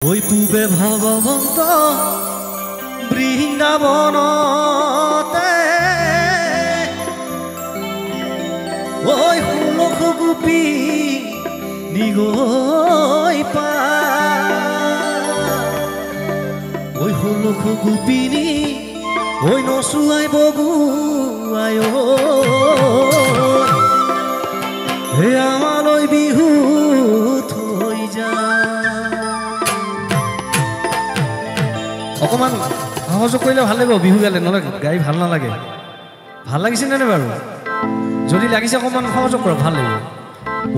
ওই পূবে ভগবন্ত বৃন্দাবনতে ওই ষোলশ গোপী নিগৈ পা ওই ষোলশ গোপিনী ওই নচুৱাই বগুৱাই হে আমালৈ বিহু থৈ যা। অকমান সহযোগ কৰিলে ভাল লাগিব বিহু গালে, নহ'লে গাই ভাল নালাগে। ভাল লাগিছেনে নে বাৰু? যদি লাগিছে অকমান সহযোগ কৰক, ভাল লাগিব।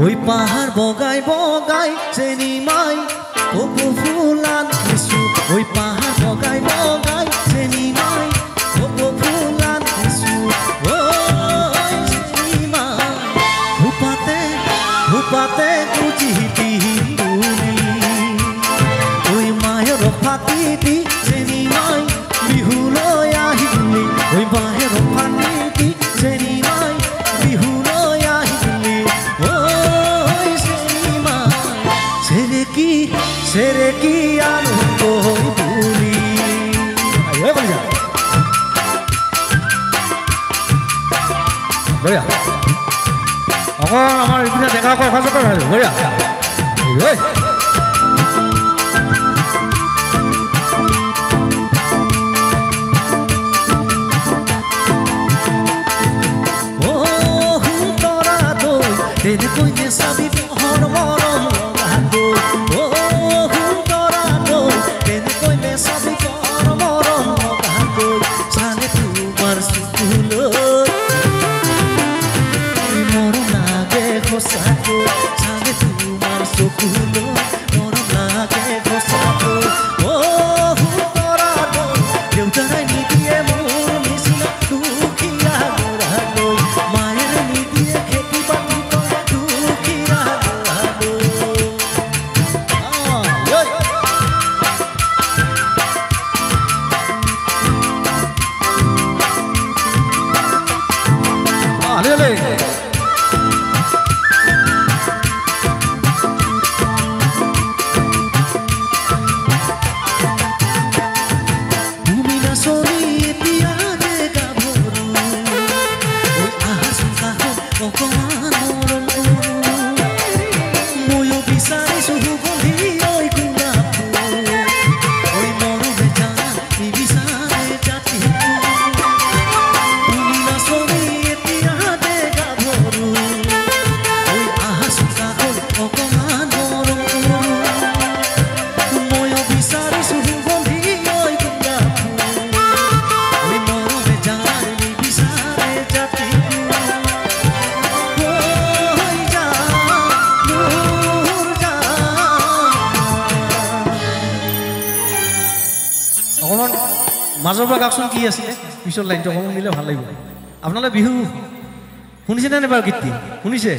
ওই পাহাৰ বগাই বগাই চেনি মাই কপৌ ফুলান দিছো, ওই পাহাৰ বগাই বগাই চেনি মাই কপৌ ফুলান দিছো, ওই চেনি মাই হুপাতে হুপাতে গুজি পিহিলি, ওই মায়ের ফাঁকি দি চেনি মাই বিহুলৈ আহিলি, ওই মায়ের ফাঁকি দি চেনি মাই বিহুলৈ আহিলি, ওই চেনি মাই সেরে কি আনন্দ বুলি। বঢ়িয়া অকণ আমাৰ এইপিনে ডেকা সহযোগ কৰে, বঢ়িয়া। তেনেকৈ নেচাবি পহৰ মৰম লগাকৈ, সুন্দৰা দৈ তেনেকৈ নেচাবি পহৰ মৰম লগাকৈ, চালে তোমাৰ চকুলৈ মৰম লাগে সঁচাকৈ, চালে তোমাৰ চকুলৈ মৰম লাগে সঁচাকৈ, সুন্দৰা দৈ দেউতাৰাই নিদিয়ে মোৰ নিচিনা দুখীয়া ল'ৰালৈ, মায়েৰে নিদিয়ে খেতি বাতি মাজৰ পৰা গাওকচোন কি আছিলে, পিছৰ লাইনটো অকণমান দিলে ভাল লাগিব। আপোনালোকে বিহু শুনিছেনে নে বাৰু? গীতটি শুনিছে?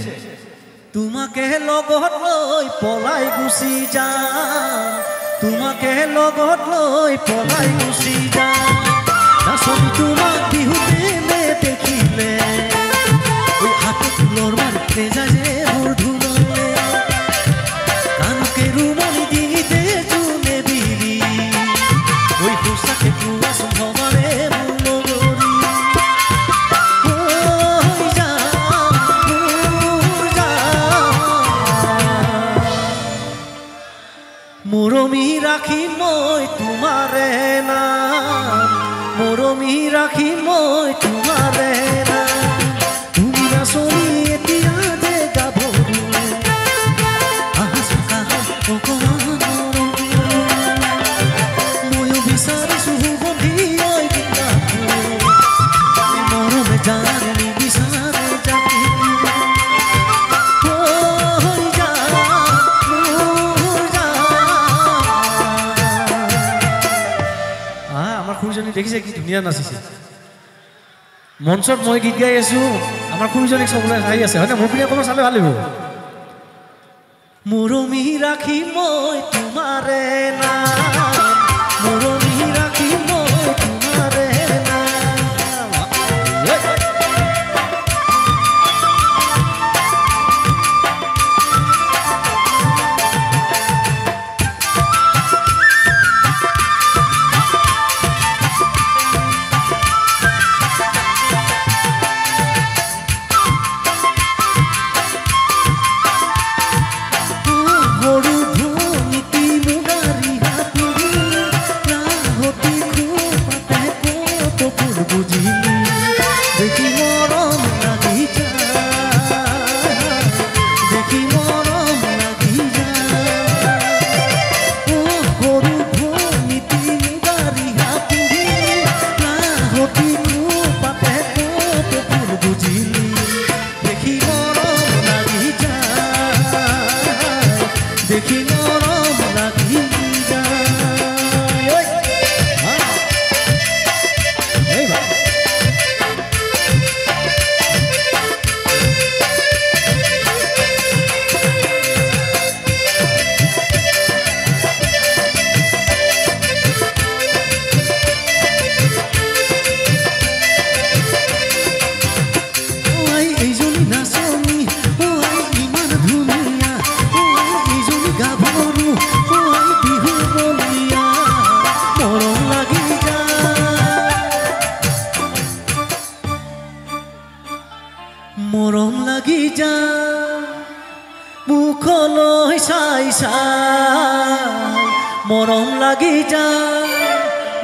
তোমাকে লগত লৈ পলাই গুচি যা, তোমাকে লগত লৈ পলাই গুচি যা, নাচনি তোমাক বিহুতে দেখিলে, ওই হাতে ফুলৰ মাৰিতে যায় যে মোৰ ধুনলে, কাণকে ৰুমালি ডিঙিতে জোনে বিৰি, ওই পোচাকে পুৱা সম্ভৱাৰে মোৰ লগৰী, মৰমি ৰাখিম মই তোমাৰে নাম, মৰমি ৰাখিম মই তোমাৰে নাম, তুমি নাচনি এতিয়া যে গাভৰু, আহা অকমান ময়ো বিচাৰিছো সুগন্ধি ঐ মৰমে জানি বিচাৰে জাতি, খুৰীজনী দেখিছে কি ধুনীয়া নাচিছে। মঞ্চত মই গীত গাই আছো, আমাৰ খুৰীজনীক চবলৈ চাই আছে, হয়নে? মোৰ পিনে অকণমান চালে ভাল লাগিব। মৰমি ৰাখি মই তোমাৰে নাম, মৰমি ৰাখি মই তোমাৰে নাম। চাই চাই মৰম লাগি যায়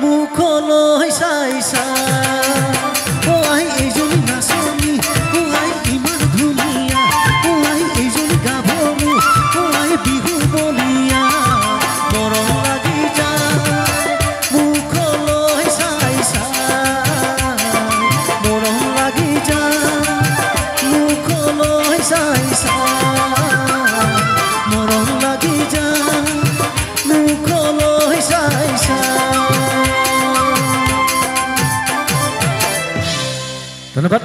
মুখলৈ চাই চাই অ আই এইজনী নাচনী অ আই ইমান ধুনীয়া অ আই এইজনী গাভৰু অ আই বিহু বলিয়া মৰম লাগি যায় মুখলৈ চাই চাই মৰম লাগি যায় মুখলৈ চাই চাই মৰম লাগি যায় মুখলৈ চাই চাই ধন্যবাদ।